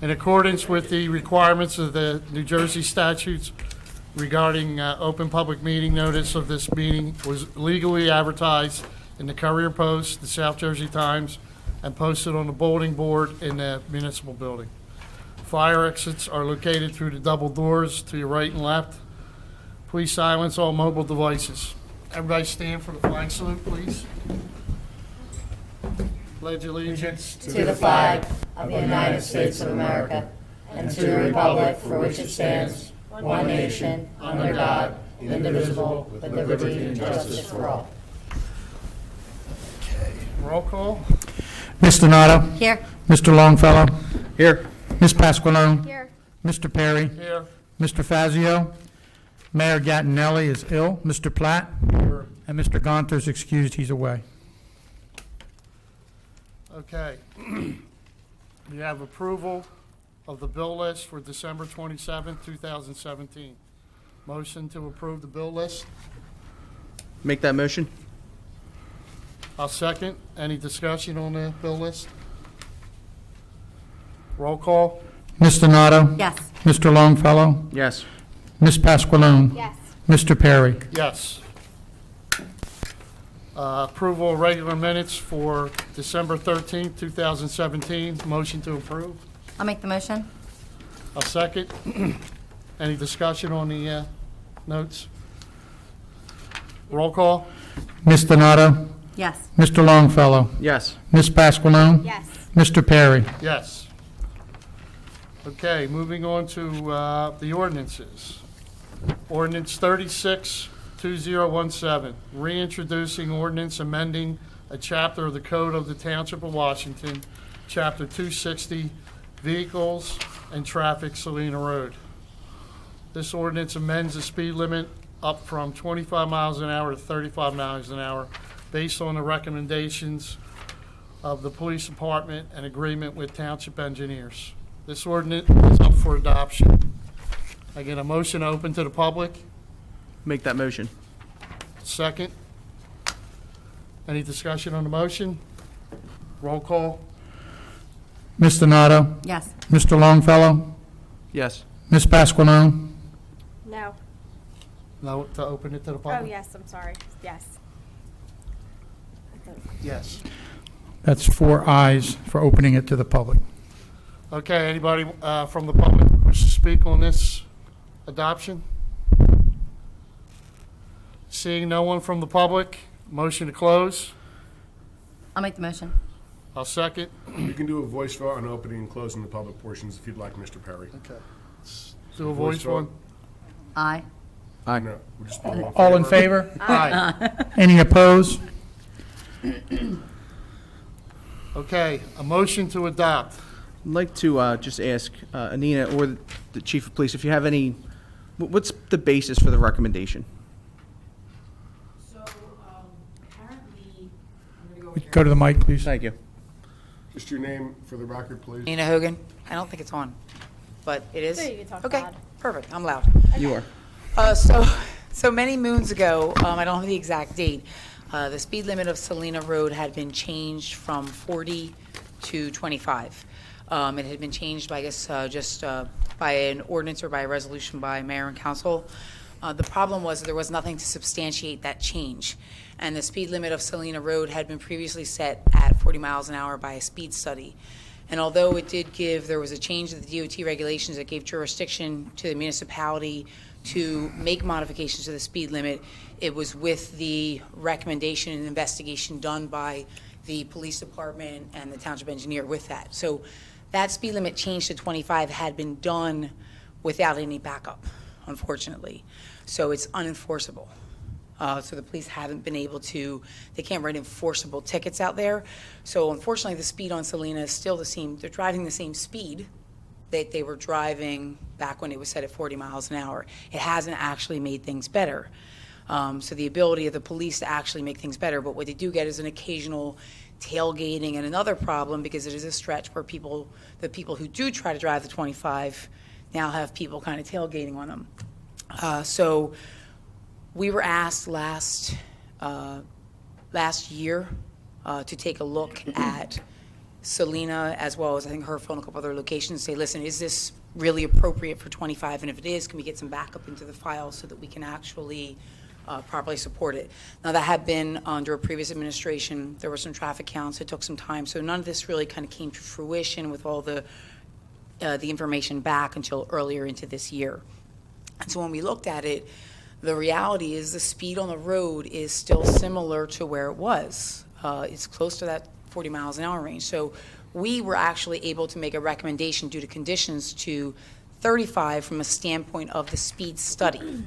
In accordance with the requirements of the New Jersey statutes regarding open public meeting, notice of this meeting was legally advertised in the Courier Post, the South Jersey Times, and posted on the bulletin board in the municipal building. Fire exits are located through the double doors to your right and left. Please silence all mobile devices. Everybody stand for the flag salute, please. Pledge allegiance to the flag of the United States of America and to the republic for which it stands, one nation, under God, indivisible, with liberty and justice for all. Okay. Roll call. Ms. Donato? Here. Mr. Longfellow? Here. Ms. Pasqualone? Here. Mr. Perry? Here. Mr. Fazio? Mayor Gattinelli is ill. Mr. Platt? Here. And Mr. Gonter's excused. He's away. Okay. We have approval of the bill list for December 27, 2017. Motion to approve the bill list. Make that motion. I'll second. Any discussion on the bill list? Roll call. Ms. Donato? Yes. Mr. Longfellow? Yes. Ms. Pasqualone? Yes. Mr. Perry? Yes. Approval of regular minutes for December 13, 2017. Motion to approve. I'll make the motion. I'll second. Any discussion on the notes? Roll call. Ms. Donato? Yes. Mr. Longfellow? Yes. Ms. Pasqualone? Yes. Mr. Perry? Yes. Okay, moving on to the ordinances. Ordinance 36-2017, reintroducing ordinance amending a chapter of the Code of the Township of Washington, Chapter 260, Vehicles and Traffic, Salina Road. This ordinance amends the speed limit up from 25 miles an hour to 35 miles an hour based on the recommendations of the police department and agreement with township engineers. This ordinance is up for adoption. I get a motion open to the public. Make that motion. Second. Any discussion on the motion? Roll call. Ms. Donato? Yes. Mr. Longfellow? Yes. Ms. Pasqualone? No. No, to open it to the public? Oh, yes, I'm sorry. Yes. Yes. That's 4 ayes for opening it to the public. Okay, anybody from the public wish to speak on this adoption? Seeing no one from the public, motion to close. I'll make the motion. I'll second. You can do a voice vote on opening and closing the public portions if you'd like, Mr. Perry. Okay. Let's do a voice one. Aye. Aye. No, we'll just be All in favor? Aye. Any opposed? Okay, a motion to adopt. I'd like to just ask Anina or the chief of police if you have any, what's the basis for the recommendation? So, apparently, I'm gonna go Would here. you go to the mic, please? Thank you. Just your name for the record, please. Nina Hogan. I don't think it's on, but it is? So you can talk Okay, loud. perfect, I'm loud. You are. So many moons ago, I don't have the exact date, the speed limit of Salina Road had been changed from 40 to 25. It had been changed by, I guess, just by an ordinance or by a resolution by mayor and council. The problem was there was nothing to substantiate that change. And the speed limit of Salina Road had been previously set at 40 miles an hour by a speed study. And although it did give, there was a change to the DOT regulations that gave jurisdiction to the municipality to make modifications to the speed limit, it was with the recommendation and investigation done by the police department and the township engineer with that. So that speed limit change to 25 had been done without any backup, unfortunately. So it's unenforceable. So the police haven't been able to, they can't write enforceable tickets out there. So unfortunately, the speed on Salina is still the same. They're driving the same speed that they were driving back when it was set at 40 miles an hour. It hasn't actually made things better. So the ability of the police to actually make things better, but what they do get is an occasional tailgating and another problem because it is a stretch where the people who do try to drive the 25 now have people kind of tailgating on them. So we were asked last year to take a look at Selena, as well as I think Herfield and a couple other locations, say, listen, is this really appropriate for 25? And if it is, can we get some backup into the file so that we can actually properly support it? Now, that had been under a previous administration. There were some traffic counts. It took some time. So none of this really kind of came to fruition with all the information back until earlier into this year. And so when we looked at it, the reality is the speed on the road is still similar to where it was. It's close to that 40 miles an hour range. So we were actually able to make a recommendation due to conditions to 35 from a standpoint of the speed study.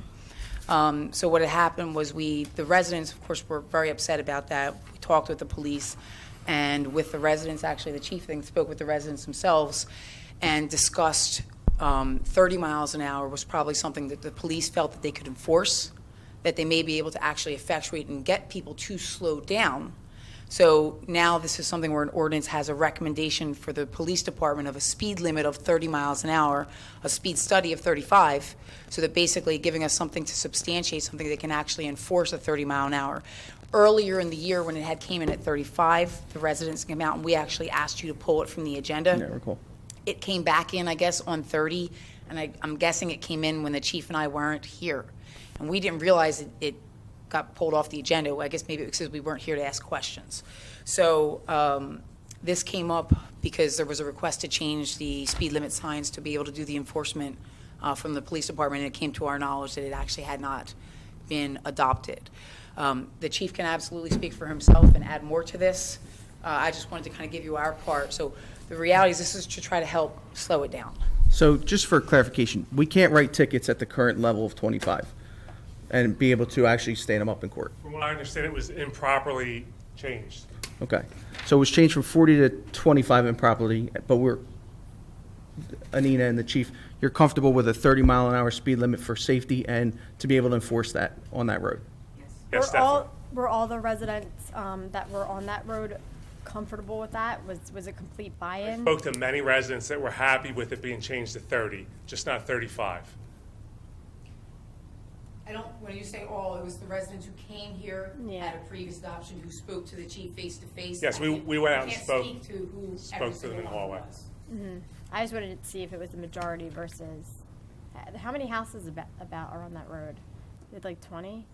So what had happened was the residents, of course, were very upset about that. We talked with the police and with the residents, actually the chief, I think, spoke with the residents themselves and discussed 30 miles an hour was probably something that the police felt that they could enforce, that they may be able to actually effectuate and get people to slow down. So now this is something where an ordinance has a recommendation for the police department of a speed limit of 30 miles an hour, a speed study of 35, so that basically giving us something to substantiate something that can actually enforce a 30 mile an hour. Earlier in the year, when it had came in at 35, the residents came out and we actually asked you to pull it from the agenda. Yeah, I recall. It came back in, I guess, on 30, and I'm guessing it came in when the chief and I weren't here. And we didn't realize it got pulled off the agenda. I guess maybe because we weren't here to ask questions. So this came up because there was a request to change the speed limit signs to be able to do the enforcement from the police department, and it came to our knowledge that it actually had not been adopted. The chief can absolutely speak for himself and add more to this. I just wanted to kind of give you our part. So the reality is this is to try to help slow it down. So just for clarification, we can't write tickets at the current level of 25 and be able to actually stand them up in court. From what I understand, it was improperly changed. Okay. So it was changed from 40 to 25 improperly, but Anina and the chief, you're comfortable with a 30 mile an hour speed limit for safety and to be able to enforce that on that road? Yes, definitely. Were all the residents that were on that road comfortable with that? Was it complete buy-in? Spoke to many residents that were happy with it being changed to 30, just not 35. When you say all, it was the residents who came here Yeah. at a previous adoption who spoke to the chief face to face. Yes, we went out and spoke I can't speak to who spoke every to them single in the one hallway. was. I just wanted to see if it was the majority versus, how many houses about are on that road? Is it like 20?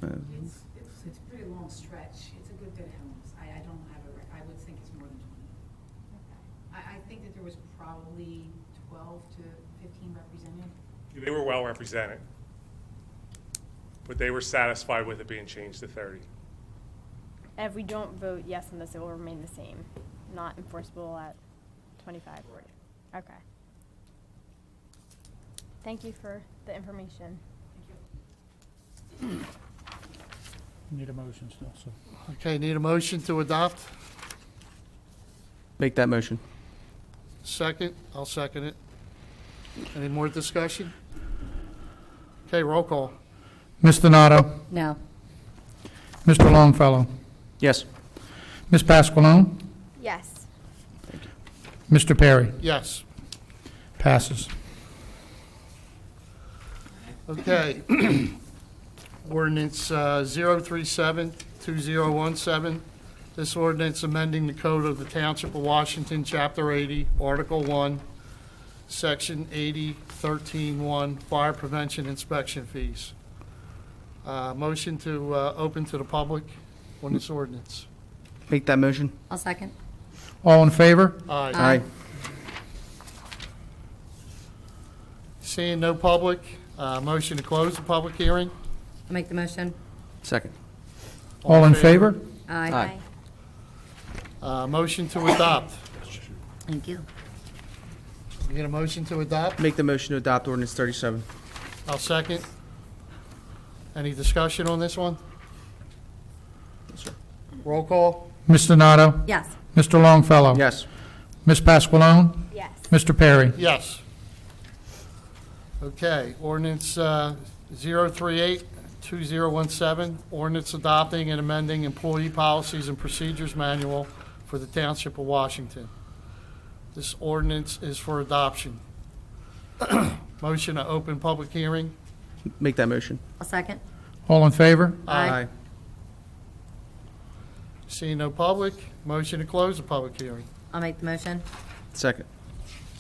It's a pretty long stretch. It's a good bit of homes. I don't have I would think it's more than 20. I think that there was probably 12 to 15 represented. They were well represented, but they were satisfied with it being changed to 30. And if we don't vote yes on this, it will remain the same, not enforceable at 25, 40. Okay. Thank you for the information. Need a motion still, so. Okay, need a motion to adopt? Make that motion. Second? I'll second it. Any more discussion? Okay, roll call. Ms. Donato? No. Mr. Longfellow? Yes. Ms. Pasqualone? Yes. Mr. Perry? Yes. Passes. Okay. Ordinance 037-2017. This ordinance amending the code of the Township of Washington, Chapter 80, Article 1, Section 80-13-1, Fire Prevention Inspection Fees. Motion to open to the public on this ordinance. Make that motion. I'll second. All in favor? Aye. Seeing no public, motion to close the public hearing. I'll make the motion. Second. All in favor? Aye. Motion to adopt. Thank you. You get a motion to adopt? Make the motion to adopt ordinance 37. I'll second. Any discussion on this one? Yes, sir. Roll call? Ms. Donato? Yes. Mr. Longfellow? Yes. Ms. Pasqualone? Yes. Mr. Perry? Yes. Okay, ordinance 038-2017, ordinance adopting and amending Employee Policies and Procedures Manual for the Township of Washington. This ordinance is for adoption. Motion to open public hearing. Make that motion. I'll second. All in favor? Aye. Seeing no public, motion to close the public hearing. I'll make the motion. Second.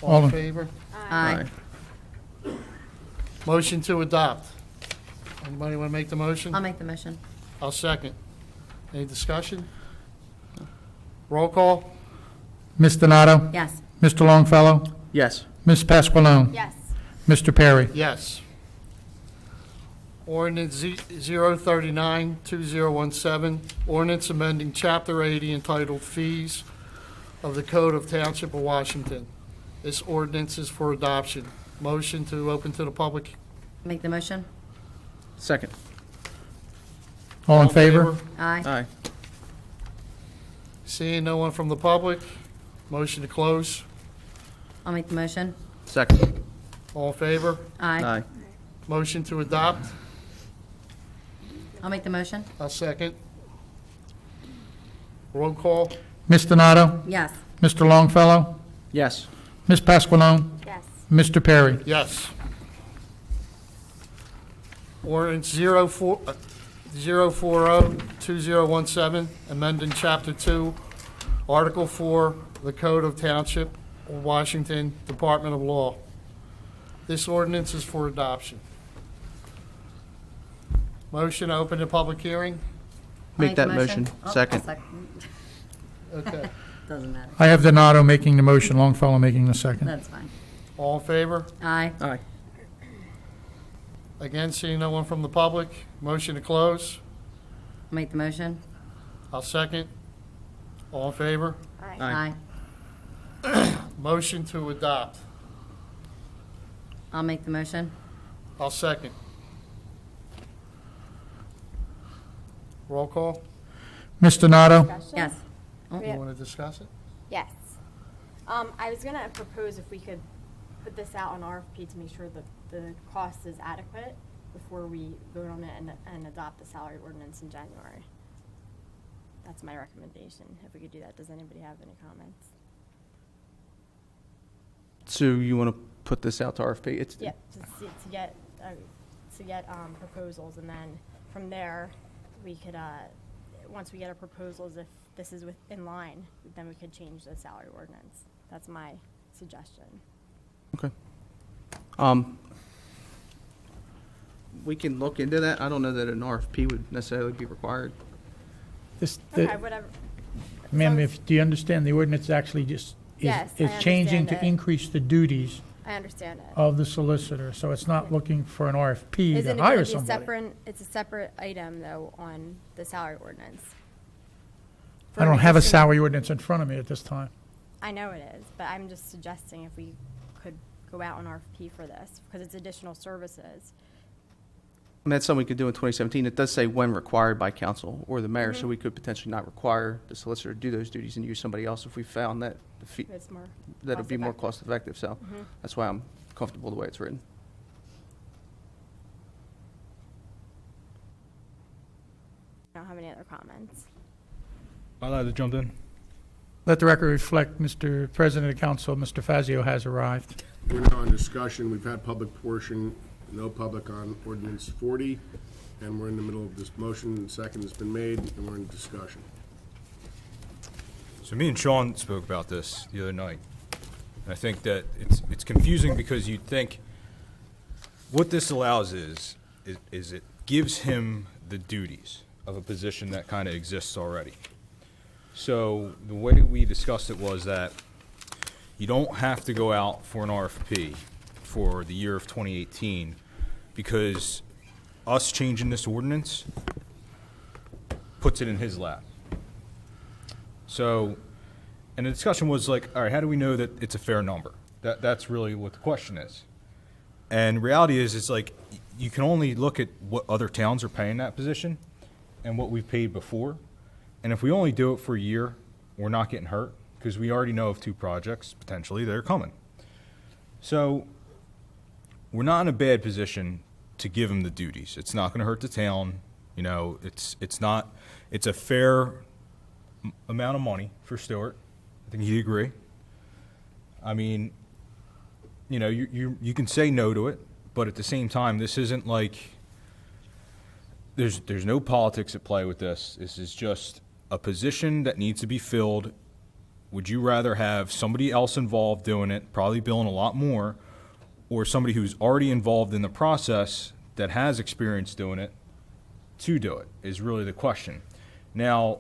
All in favor? Aye. Motion to adopt. Anybody want to make the motion? I'll make the motion. I'll second. Any discussion? Roll call? Ms. Donato? Yes. Mr. Longfellow? Yes. Ms. Pasqualone? Yes. Mr. Perry? Yes. Ordinance 039-2017, ordinance amending Chapter 80 entitled Fees of the Code of Township of Washington. This ordinance is for adoption. Motion to open to the public. Make the motion. Second. All in favor? Aye. Aye. Seeing no one from the public, motion to close. I'll make the motion. Second. All in favor? Aye. Aye. Motion to adopt. I'll make the motion. I'll second. Roll call? Ms. Donato? Yes. Mr. Longfellow? Yes. Ms. Pasqualone? Yes. Mr. Perry? Yes. Ordinance 040-2017, amending Chapter 2, Article 4, the Code of Township of Washington, Department of Law. This ordinance is for adoption. Motion to open the public hearing? I'll Make that the motion. Oh, Second. Okay. Doesn't matter. I have Donato making the motion, Longfellow making the second. That's fine. All in favor? Aye. Aye. Again, seeing no one from the public, motion to close? I'll make the motion. I'll second. All in favor? Aye. Aye. Motion to adopt? I'll make the motion. I'll second. Roll call? Ms. Donato? Discussion? Yes. You Yeah. want to discuss it? Yes. I was gonna propose if we could put this out on RFP to make sure that the cost is adequate before we vote on it and adopt the salary ordinance in January. That's my recommendation, if we could do that. Does anybody have any comments? So you want to put this out to RFP? It's Yeah, to get proposals, and then from there, we could, once we get our proposals, if this is in line, then we could change the salary ordinance. That's my suggestion. Okay. We can look into that. I don't know that an RFP would necessarily be required. Okay, whatever. Ma'am, So- do you understand the ordinance actually just Yes, I is changing understand to it. increase the duties I understand it. of the solicitor, so it's not looking for an RFP Isn't to it gonna hire be a somebody. separate, it's a separate item, though, on the salary ordinance? For I don't have a existing- salary ordinance in front of me at this time. I know it is, but I'm just suggesting if we could go out on RFP for this, because it's additional services. And that's something we could do in 2017. It does say when required by council or the mayor, so we could potentially not require the solicitor to do those duties and use somebody else if we found that the fee, It's more that would be more cost-effective. cost effective. So that's why I'm comfortable the way it's written. I don't have any other comments. I'd like to jump in. Let the record reflect, Mr. President of Council, Mr. Fazio has arrived. We're now in discussion. We've had public portion, no public on ordinance 40, and we're in the middle of this motion. Second has been made, and we're in discussion. So me and Sean spoke about this the other night. And I think that it's confusing because you'd think what this allows is it gives him the duties of a position that kind of exists already. So the way we discussed it was that you don't have to go out for an RFP for the year of 2018 because us changing this ordinance puts it in his lap. So, and the discussion was like, all right, how do we know that it's a fair number? That's really what the question is. And reality is, it's like, you can only look at what other towns are paying that position and what we've paid before. And if we only do it for a year, we're not getting hurt because we already know of 2 projects potentially that are coming. So we're not in a bad position to give him the duties. It's not going to hurt the town. You know, it's a fair amount of money for Stuart. I think he'd agree. I mean, you know, you can say no to it, but at the same time, this isn't like there's no politics at play with this. This is just a position that needs to be filled would you rather have somebody else involved doing it, probably billing a lot more, or somebody who's already involved in the process that has experience doing it to do it, is really the question. Now,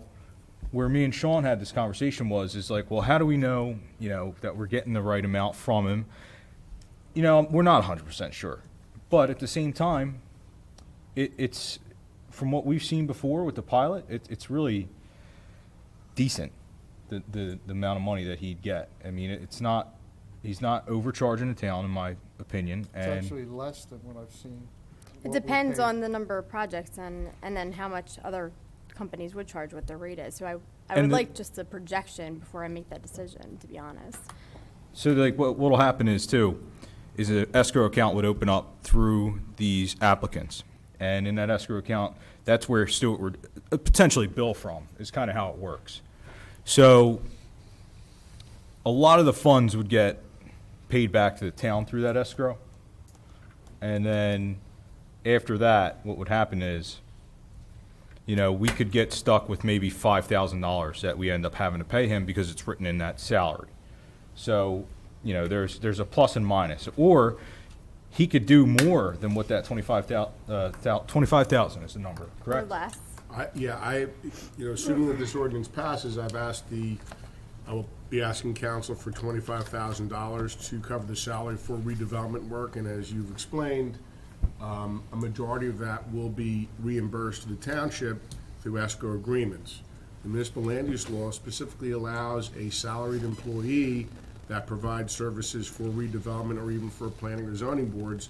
where me and Sean had this conversation is like, well, how do we know, that we're getting the right amount from him? We're not 100% sure. But at the same time, it's, from what we've seen before with the pilot, it's really decent, the amount of money that he'd get. I mean, he's not overcharging the town, in my opinion. It's And actually less than what I've seen. It depends on the number of projects and then how much other companies would charge, what their rate is. So I would like just a projection before I make that decision, to be honest. So like what'll happen is an escrow account would open up through these applicants. And in that escrow account, that's where Stuart would potentially bill from, is kind of how it works. So a lot of the funds would get paid back to the town through that escrow. And then after that, what would happen is, we could get stuck with maybe $5,000 that we end up having to pay him because it's written in that salary. So, there's a plus and minus. Or he could do more than what that 25,000 is the number, correct? Or less. Assuming that this ordinance passes, I will be asking council for $25,000 to cover the salary for redevelopment work, and as you've explained, a majority of that will be reimbursed to the township through escrow agreements. The municipal land use law specifically allows a salaried employee that provides services for redevelopment or even for planning or zoning boards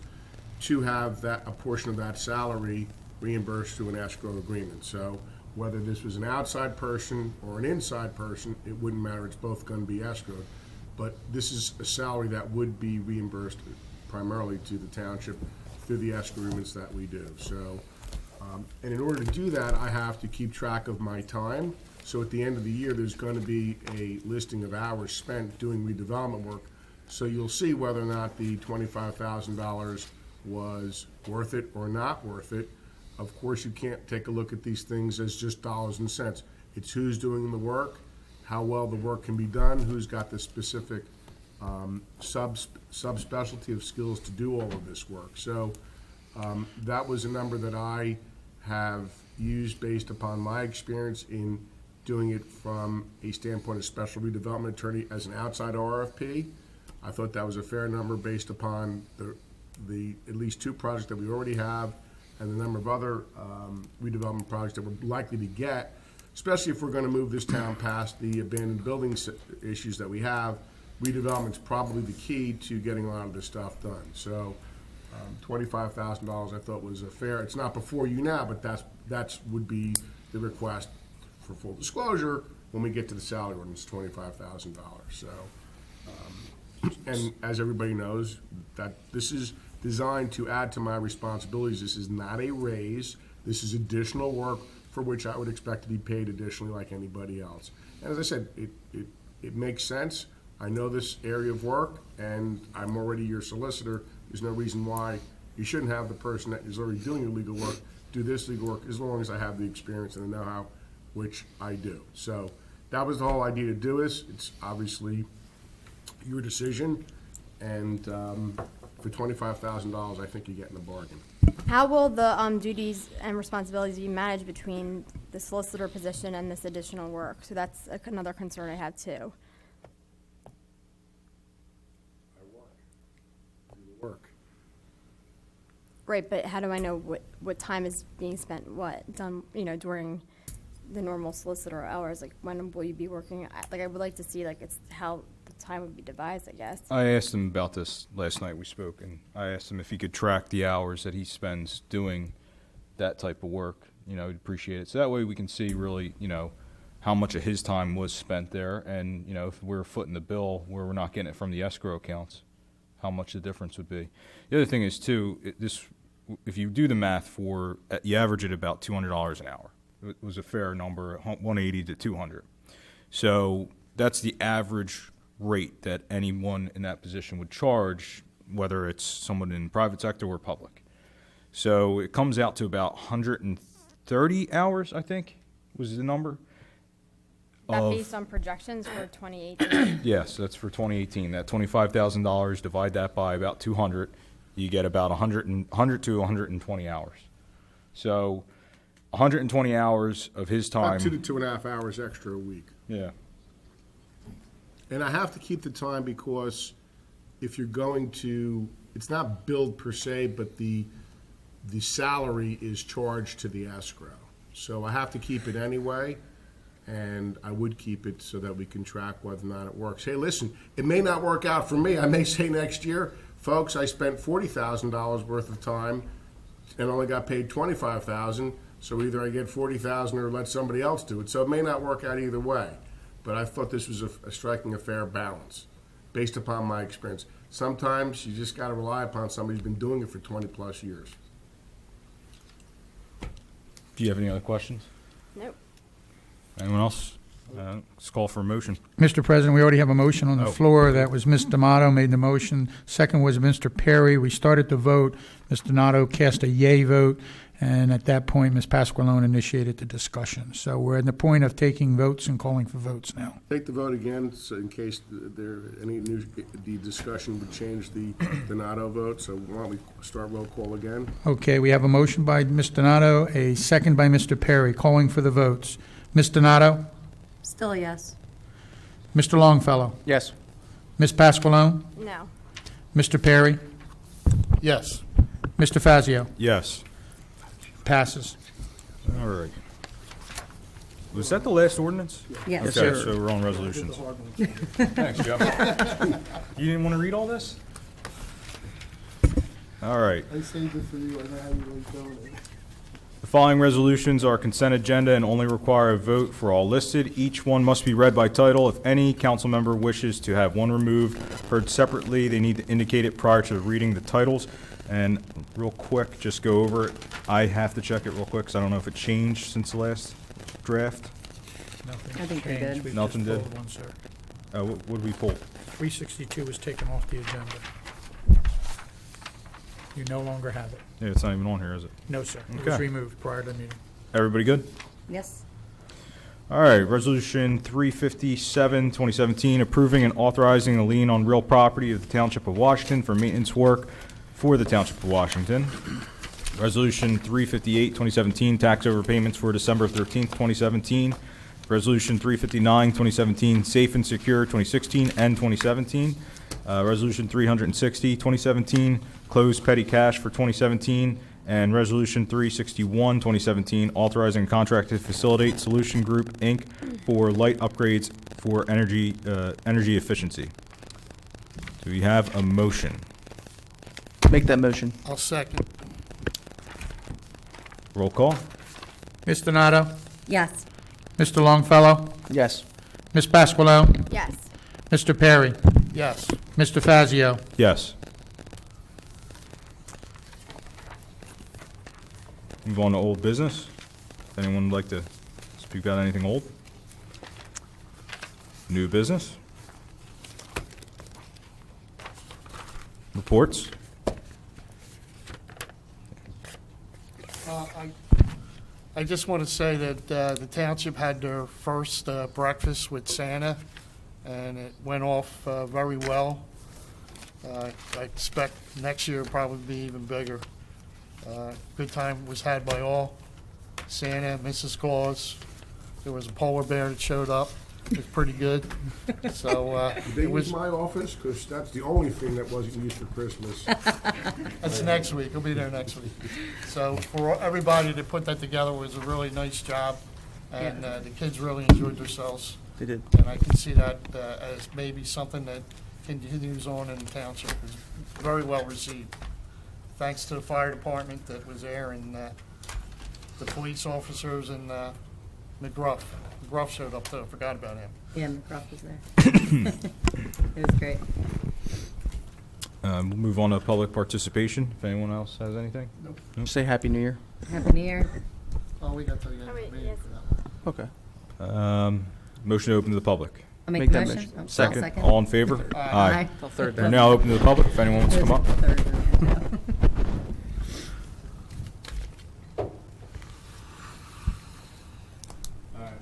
to have a portion of that salary reimbursed through an escrow agreement. So whether this was an outside person or an inside person, it wouldn't matter. It's both going to be escrowed. But this is a salary that would be reimbursed primarily to the township through the escrow agreements that we do. So, and in order to do that, I have to keep track of my time. So at the end of the year, there's going to be a listing of hours spent doing redevelopment work. So you'll see whether or not the $25,000 was worth it or not worth it. Of course, you can't take a look at these things as just dollars and cents. It's who's doing the work, how well the work can be done, who's got the specific subspecialty of skills to do all of this work. So that was a number that I have used based upon my experience in doing it from a standpoint of special redevelopment attorney as an outside RFP. I thought that was a fair number based upon the at least two projects that we already have and the number of other redevelopment projects that we're likely to get, especially if we're going to move this town past the abandoned buildings issues that we have. Redevelopment's probably the key to getting a lot of this stuff done. So $25,000 I thought was a fair, it's not before you now, but that's would be the request for full disclosure when we get to the salary ordinance, $25,000. So, and as everybody knows, that this is designed to add to my responsibilities. This is not a raise. This is additional work for which I would expect to be paid additionally like anybody else. And as I said, it makes sense. I know this area of work, and I'm already your solicitor. There's no reason why you shouldn't have the person that is already doing your legal work do this legal work as long as I have the experience and the know-how, which I do. So that was the whole idea to do this. It's obviously your decision, and for $25,000, I think you're getting a bargain. How will the duties and responsibilities be managed between the solicitor position and this additional work? So that's another concern I have too. Work. Right, but how do I know what time is being spent, done, during the normal solicitor hours? Like, when will you be working? Like, I would like to see, it's how the time would be devised, I guess. I asked him about this last night we spoke, and I asked him if he could track the hours that he spends doing that type of work. He'd appreciate it. So that way we can see really, how much of his time was spent there, and, if we're footing the bill where we're not getting it from the escrow accounts, how much the difference would be. The other thing is, too, if you do the math you average it about $200 an hour. It was a fair number, 180 to 200. So that's the average rate that anyone in that position would charge, whether it's someone in the private sector or public. So it comes out to about 130 hours, I think, was the number. That of, based on projections for 2018? yes, that's for 2018. That $25,000, divide that by about 200, you get about 100 to 120 hours. So 120 hours of his About 2 to time. 2.5 hours extra a week. Yeah. And I have to keep the time because if you're going to, it's not billed per se, but the salary is charged to the escrow. So I have to keep it anyway, and I would keep it so that we can track whether or not it works. Hey, listen, it may not work out for me. I may say next year, folks, I spent $40,000 worth of time and only got paid $25,000, so either I get $40,000 or let somebody else do it. So it may not work out either way. But I thought this was striking a fair balance, based upon my experience. Sometimes you just got to rely upon somebody who's been doing it for 20-plus years. Do you have any other questions? Nope. Anyone else? Let's call for a motion. Mr. President, we already have a motion on the Oh. floor. That was Ms. D'Amato made the motion. Second was Mr. Perry. We started the vote. Ms. Donato cast a yay vote, and at that point, Ms. Pasqualone initiated the discussion. So we're at the point of taking votes and calling for votes now. Take the vote again, so in case the discussion would change the Donato vote. So why don't we start roll call again? Okay, we have a motion by Ms. Donato, a second by Mr. Perry, calling for the votes. Ms. Donato? Still a yes. Mr. Longfellow? Yes. Ms. Pasqualone? No. Mr. Perry? Yes. Mr. Fazio? Yes. Passes. All right. Was that the last ordinance? Yes. Okay, so we're on resolutions. Thanks, Jeff. You didn't want to read all this? All right. I saved it for you. I know how you like doing it. The following resolutions are consent agenda and only require a vote for all listed. Each one must be read by title. If any council member wishes to have one removed, heard separately, they need to indicate it prior to reading the titles. And real quick, just go over it. I have to check it real quick because I don't know if it changed since the last draft. Nothing I think we're changed. good. We've Nothing just did? pulled one, sir. What did we pull? 362 was taken off the agenda. You no longer have it. Yeah, it's not even on here, is it? No, sir. It was Okay. removed prior to the meeting. Everybody good? Yes. All right, Resolution 357, 2017, approving and authorizing a lien on real property of the Township of Washington for maintenance work for the Township of Washington. Resolution 358, 2017, tax overpayments for December 13th, 2017. Resolution 359, 2017, safe and secure 2016 and 2017. Resolution 360, 2017, closed petty cash for 2017. And Resolution 361, 2017, authorizing a contract to facilitate Solution Group, Inc. for light upgrades for energy efficiency. Do we have a motion? Make that motion. I'll second. Roll call? Ms. Donato? Yes. Mr. Longfellow? Yes. Ms. Pasqualone? Yes. Mr. Perry? Yes. Mr. Fazio? Yes. Move on to old business. If anyone would like to speak about anything old? New business? Reports? I just want to say that the township had their first breakfast with Santa, and it went off very well. I expect next year will probably be even bigger. Good time was had by all. Santa, Mrs. Claus. There was a polar bear that showed up. It was pretty good. So Did they it was. use my office? Because that's the only thing that wasn't used for Christmas. That's next week. He'll be there next week. So for everybody to put that together was a really nice job, and the kids really enjoyed themselves. They did. And I can see that as maybe something that continues on in the township. It was very well received. Thanks to the fire department that was there, and the police officers, and McGruff. McGruff showed up too. I forgot about him. Yeah, McCroft was there. It was great. We'll move on to public participation, if anyone else has anything. Say Happy New Year. Happy New Year. Oh, we got to the end Oh, of the wait, meeting yes. for that one. Okay. Motion to open to the public. I'll Make make the that motion. motion. Oh, I'll Second. All in favor? Aye. I'll third We're that. now open to the public, if anyone wants to come up. Third.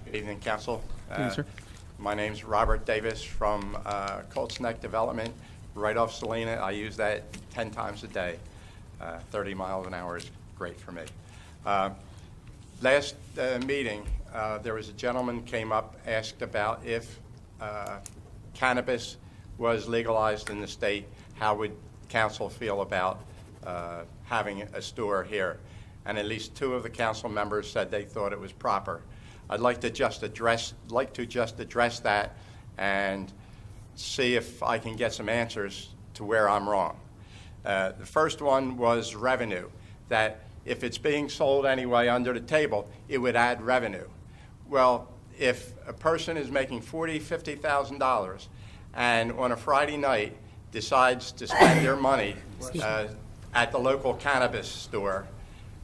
Good evening, Council. evening, sir. My name's Robert Davis from Colts Neck Development, right off Salina. I use that 10 times a day. 30 miles an hour is great for me. Last meeting, there was a gentleman came up, asked about if cannabis was legalized in the state, how would council feel about having a store here? And at least 2 of the council members said they thought it was proper. I'd like to just address that and see if I can get some answers to where I'm wrong. The first one was revenue, that if it's being sold anyway under the table, it would add revenue. Well, if a person is making $40,000, $50,000 and on a Friday night decides to spend their money at the local cannabis store,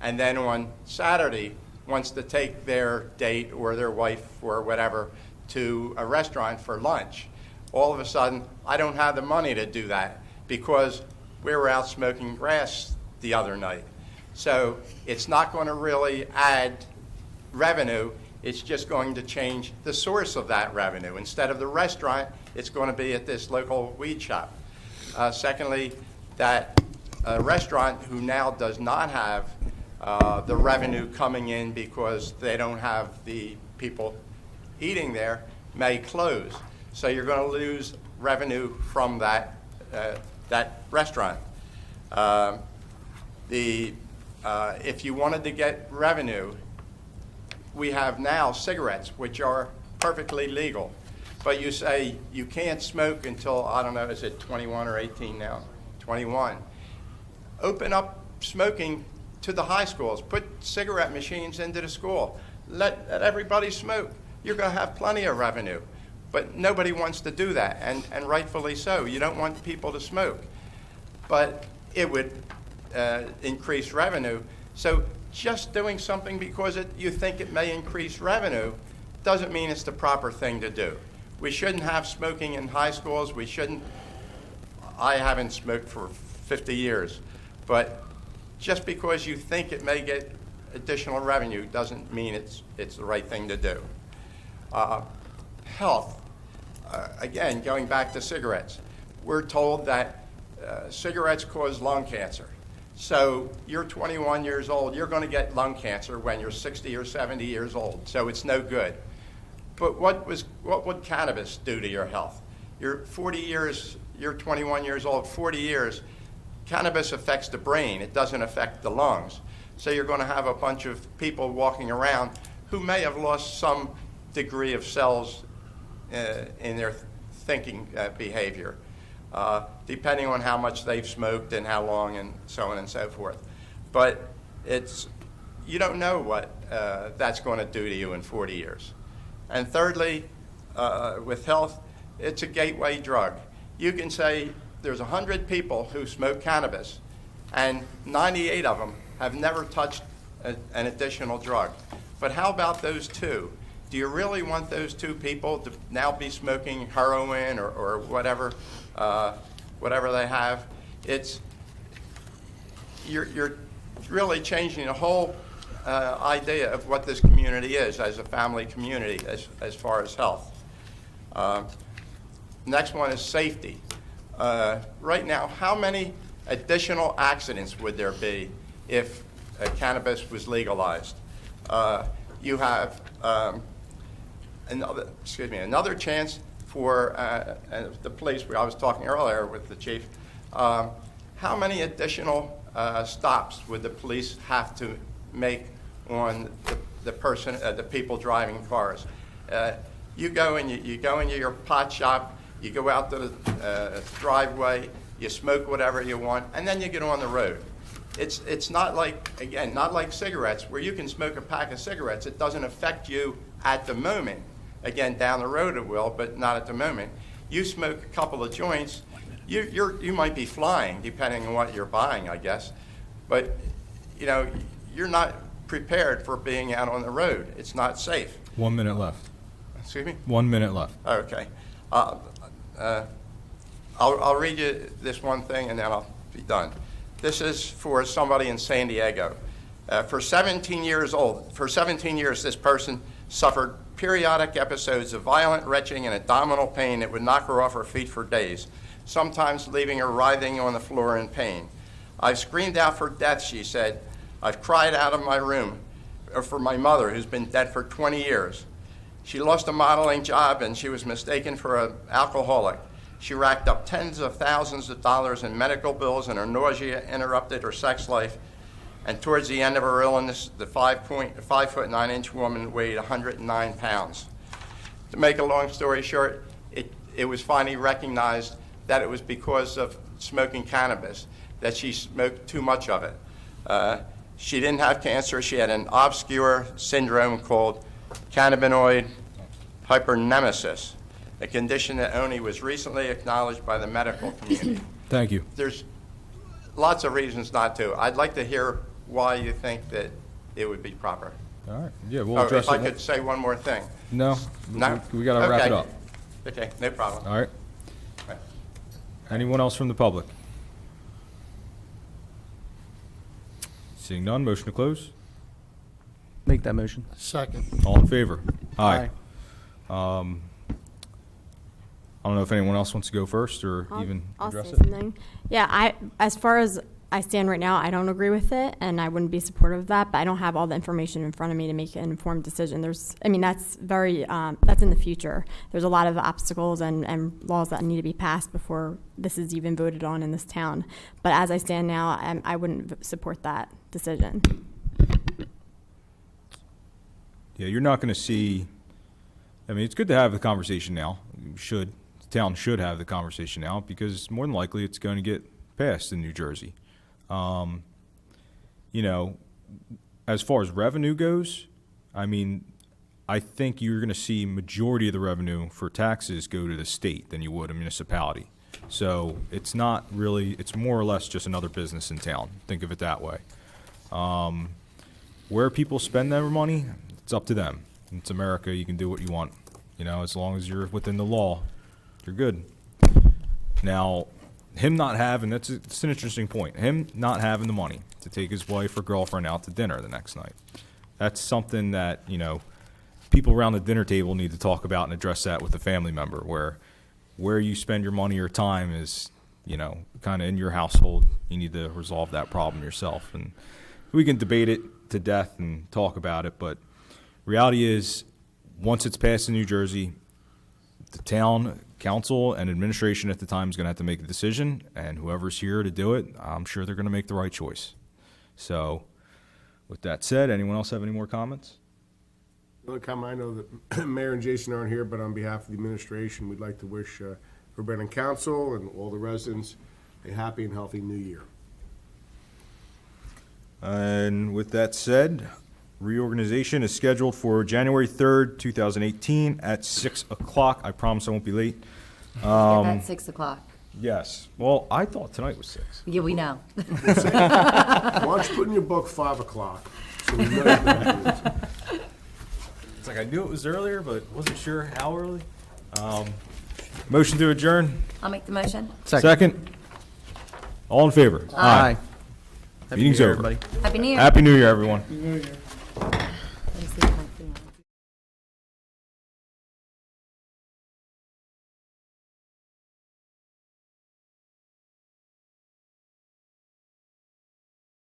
and then on Saturday wants to take their date or their wife or whatever to a restaurant for lunch, all of a sudden, I don't have the money to do that because we were out smoking grass the other night. So it's not going to really add revenue. It's just going to change the source of that revenue. Instead of the restaurant, it's going to be at this local weed shop. Secondly, that restaurant who now does not have the revenue coming in because they don't have the people eating there may close. So you're going to lose revenue from that restaurant. If you wanted to get revenue, we have now cigarettes, which are perfectly legal. But you say you can't smoke until, I don't know, is it 21 or 18 now? 21. Open up smoking to the high schools. Put cigarette machines into the school. Let everybody smoke. You're going to have plenty of revenue. But nobody wants to do that, and rightfully so. You don't want people to smoke. But it would increase revenue. So just doing something because you think it may increase revenue doesn't mean it's the proper thing to do. We shouldn't have smoking in high schools. We shouldn't. I haven't smoked for 50 years. But just because you think it may get additional revenue doesn't mean it's the right thing to do. Health. Again, going back to cigarettes, we're told that cigarettes cause lung cancer. So you're 21 years old, you're going to get lung cancer when you're 60 or 70 years old, so it's no good. But what would cannabis do to your health? You're 40 years, you're 21 years old, 40 years, cannabis affects the brain, it doesn't affect the lungs. So you're going to have a bunch of people walking around who may have lost some degree of cells in their thinking behavior, depending on how much they've smoked and how long and so on and so forth. But you don't know what that's going to do to you in 40 years. And thirdly, with health, it's a gateway drug. You can say there's 100 people who smoke cannabis, and 98 of them have never touched an additional drug. But how about those 2? Do you really want those 2 people to now be smoking heroin or whatever they have? You're really changing the whole idea of what this community is as a family community as far as health. Next one is safety. Right now, how many additional accidents would there be if cannabis was legalized? You have another chance for the police. I was talking earlier with the chief. How many additional stops would the police have to make on the people driving cars? You go into your pot shop, you go out to the driveway, you smoke whatever you want, and then you get on the road. It's not like cigarettes, where you can smoke a pack of cigarettes. It doesn't affect you at the moment. Again, down the road it will, but not at the moment. You smoke a couple of joints, you might be flying, depending on what you're buying, I guess. But you're not prepared for being out on the road. It's not safe. 1 minute left. Excuse me? 1 minute left. Okay. I'll read you this one thing and then I'll be done. This is for somebody in San Diego. For 17 years, this person suffered periodic episodes of violent retching and abdominal pain that would knock her off her feet for days, sometimes leaving her writhing on the floor in pain. I've screamed out for death, she said. I've cried out of my room for my mother, who's been dead for 20 years. She lost a modeling job and she was mistaken for an alcoholic. She racked up tens of thousands of dollars in medical bills, and her nausea interrupted her sex life. And towards the end of her illness, the 5'9" woman weighed 109 pounds. To make a long story short, it was finally recognized that it was because of smoking cannabis, that she smoked too much of it. She didn't have cancer. She had an obscure syndrome called cannabinoid hypernemesis, a condition that only was recently acknowledged by the medical community. Thank you. There's lots of reasons not to. I'd like to hear why you think that it would be proper. All right. Yeah, we'll Oh, address if I it. could say one more thing. No. No? We got to wrap it Okay. up. Okay, no problem. All right. Right. Anyone else from the public? Seeing none, motion to close. Make that motion. Second. All in favor? Aye. I don't know if anyone else wants to go first or even I'll address say it. something. Yeah, as far as I stand right now, I don't agree with it, and I wouldn't be supportive of that, but I don't have all the information in front of me to make an informed decision. That's in the future. There's a lot of obstacles and laws that need to be passed before this is even voted on in this town. But as I stand now, I wouldn't support that decision. Yeah, you're not going to see. I mean, it's good to have the conversation now. The town should have the conversation now because more than likely it's going to get passed in New Jersey. As far as revenue goes, I mean, I think you're going to see majority of the revenue for taxes go to the state than you would a municipality. So it's not really, it's more or less just another business in town. Think of it that way. Where people spend their money, it's up to them. It's America. You can do what you want. As long as you're within the law, you're good. Now, him not having, it's an interesting point. Him not having the money to take his wife or girlfriend out to dinner the next night. That's something that, people around the dinner table need to talk about and address that with a family member where you spend your money or time is, kind of in your household. You need to resolve that problem yourself. And we can debate it to death and talk about it, but reality is once it's passed in New Jersey, the town council and administration at the time is going to have to make a decision, and whoever's here to do it, I'm sure they're going to make the right choice. So with that said, anyone else have any more comments? The only comment, I know that Mayor and Jason aren't here, but on behalf of the administration, we'd like to wish Roberta and Council and all the residents a happy and healthy new year. And with that said, reorganization is scheduled for January 3rd, 2018 at 6 o'clock. I promise I won't be late. At 6 o'clock. Yes. Well, I thought tonight was 6. Yeah, we know. Why don't you put in your book 5 o'clock? So we know you're gonna do it. It's like I knew it was earlier, but wasn't sure how early. Motion to adjourn. I'll make the motion. Second. All in favor? Aye. Happy Meeting's New Year, over. everybody. Happy New Year. Happy New Year, everyone. New Year.